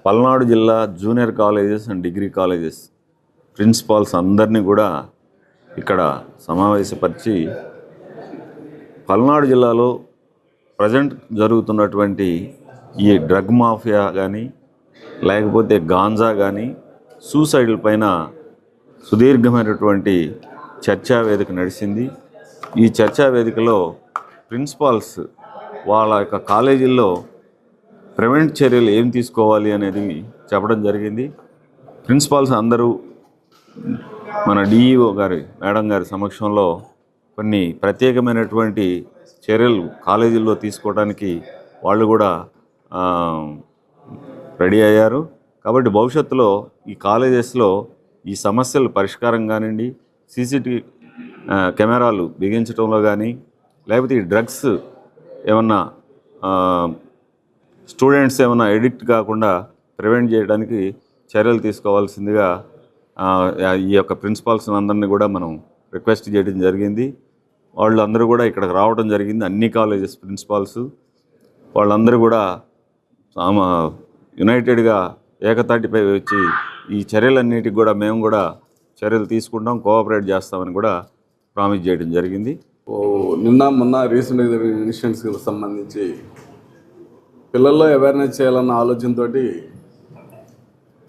పల్నాడు జిల్లా junior colleges and degree colleges principals అందరినీ కూడా ఇక్కడ సమావేశపరిచి పల్నాడు జిల్లాలో ప్రజెంట్ జరుగుతున్నటువంటి ఈ డ్రగ్ మాఫియా కానీ లేకపోతే గాంజా కానీ సూసైడ్ల పైన సుదీర్ఘమైనటువంటి చర్చా వేదిక నడిచింది. ఈ చర్చా వేదికలో ప్రిన్సిపాల్స్ వాళ్ళ యొక్క కాలేజీల్లో ప్రివెంట్ చర్యలు ఏం తీసుకోవాలి అనేది చెప్పడం జరిగింది. ప్రిన్సిపాల్స్ అందరూ మన డిఈఓ గారి మేడం గారి సమక్షంలో కొన్ని ప్రత్యేకమైనటువంటి చర్యలు కాలేజీల్లో తీసుకోవడానికి వాళ్ళు కూడా రెడీ అయ్యారు. కాబట్టి భవిష్యత్తులో ఈ కాలేజెస్లో ఈ సమస్యలు పరిష్కారం కానివ్వండి, సీసీటీవీ కెమెరాలు బిగించడంలో కానీ, లేకపోతే ఈ డ్రగ్స్ ఏమన్నా స్టూడెంట్స్ ఏమన్నా ఎడిక్ట్ కాకుండా ప్రివెంట్ చేయడానికి చర్యలు తీసుకోవాల్సిందిగా ఈ యొక్క ప్రిన్సిపాల్స్ అందరినీ కూడా మనం రిక్వెస్ట్ చేయడం జరిగింది. వాళ్ళందరూ కూడా ఇక్కడికి రావడం జరిగింది. అన్ని కాలేజెస్ ప్రిన్సిపాల్స్ వాళ్ళందరూ కూడా యునైటెడ్గా ఏకతాటిపై వచ్చి ఈ చర్యలన్నిటికి కూడా మేము కూడా చర్యలు తీసుకుంటాం, కోఆపరేట్ చేస్తామని కూడా ప్రామిస్ చేయడం జరిగింది. నిన్న మొన్న రీసెంట్గా జరిగిన ఇన్సిడెంట్స్కి సంబంధించి పిల్లల్లో అవేర్నెస్ చేయాలన్న ఆలోచనతో,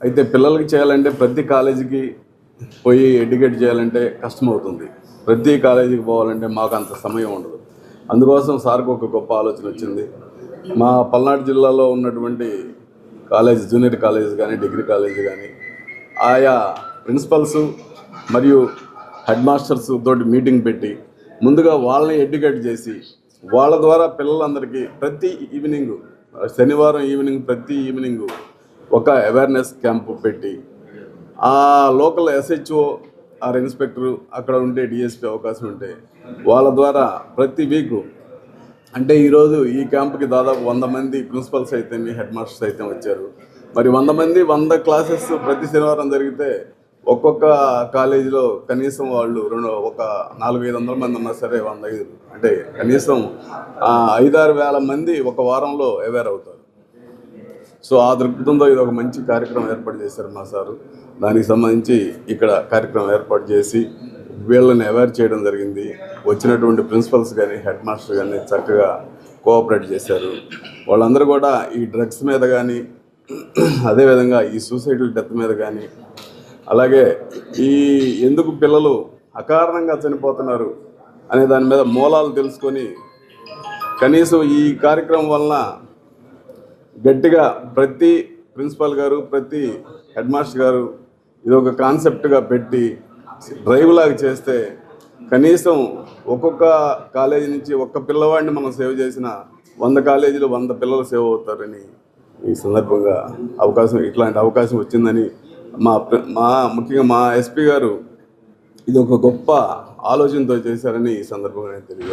అయితే పిల్లలకి చేయాలంటే ప్రతి కాలేజీకి పోయి ఎడ్యుకేట్ చేయాలంటే కష్టమవుతుంది. ప్రతి కాలేజీకి పోవాలంటే మాకు అంత సమయం ఉండదు. అందుకోసం సార్కి ఒక గొప్ప ఆలోచన వచ్చింది. మా పల్నాడు జిల్లాలో ఉన్నటువంటి కాలేజ్, జూనియర్ కాలేజ్ కానీ డిగ్రీ కాలేజ్ కానీ ఆయా ప్రిన్సిపల్స్ మరియు హెడ్ మాస్టర్స్ తోటి మీటింగ్ పెట్టి ముందుగా వాళ్ళని ఎడ్యుకేట్ చేసి వాళ్ళ ద్వారా పిల్లలందరికీ ప్రతి ఈవినింగ్, శనివారం ఈవినింగ్, ప్రతి ఈవినింగ్ ఒక అవేర్నెస్ క్యాంపు పెట్టి ఆ లోకల్ ఎస్హెచ్ఓ ఆర్ ఇన్స్పెక్టరు అక్కడ ఉంటే డిఎస్పీ అవకాశం ఉంటే వాళ్ళ ద్వారా ప్రతి వీకు, అంటే ఈరోజు ఈ క్యాంపుకి దాదాపు 100 మంది ప్రిన్సిపల్స్ అయితే హెడ్ మాస్టర్స్ అయితే వచ్చారు. మరి 100 మంది 100 క్లాసెస్ ప్రతి శనివారం జరిగితే ఒక్కొక్క కాలేజీలో కనీసం వాళ్ళు ఒక 400-500 మంది ఉన్నా సరే 105, అంటే కనీసం 5-6 వేల మంది ఒక వారంలో అవేర్ అవుతారు. సో ఆ దృక్పథంతో ఇది ఒక మంచి కార్యక్రమం ఏర్పాటు చేశారు మా సారు. దానికి సంబంధించి ఇక్కడ కార్యక్రమం ఏర్పాటు చేసి వీళ్ళని అవేర్ చేయడం జరిగింది. వచ్చినటువంటి ప్రిన్సిపల్స్ కానీ హెడ్ మాస్టర్ కానీ చక్కగా కోఆపరేట్ చేశారు. వాళ్ళందరూ కూడా ఈ డ్రగ్స్ మీద కానీ, అదేవిధంగా ఈ సూసైడల్ డెత్ మీద కానీ, అలాగే ఈ ఎందుకు పిల్లలు అకారణంగా చనిపోతున్నారు అనే దాని మీద మూలాలు తెలుసుకొని కనీసం ఈ కార్యక్రమం వలన గట్టిగా ప్రతి ప్రిన్సిపల్ గారు, ప్రతి హెడ్ మాస్టర్ గారు ఇది ఒక కాన్సెప్ట్గా పెట్టి డ్రైవ్ లాగా చేస్తే కనీసం ఒక్కొక్క కాలేజీ నుంచి ఒక్క పిల్లవాడిని మనం సేవ్ చేసిన 100 కాలేజీలు 100 పిల్లలు సేవ్ అవుతారని ఈ సందర్భంగా ఇట్లాంటి అవకాశం వచ్చిందని ముఖ్యంగా మా ఎస్పీ గారు ఇది ఒక గొప్ప ఆలోచనతో చేశారని ఈ సందర్భంగా నేను తెలియజేస్తాను.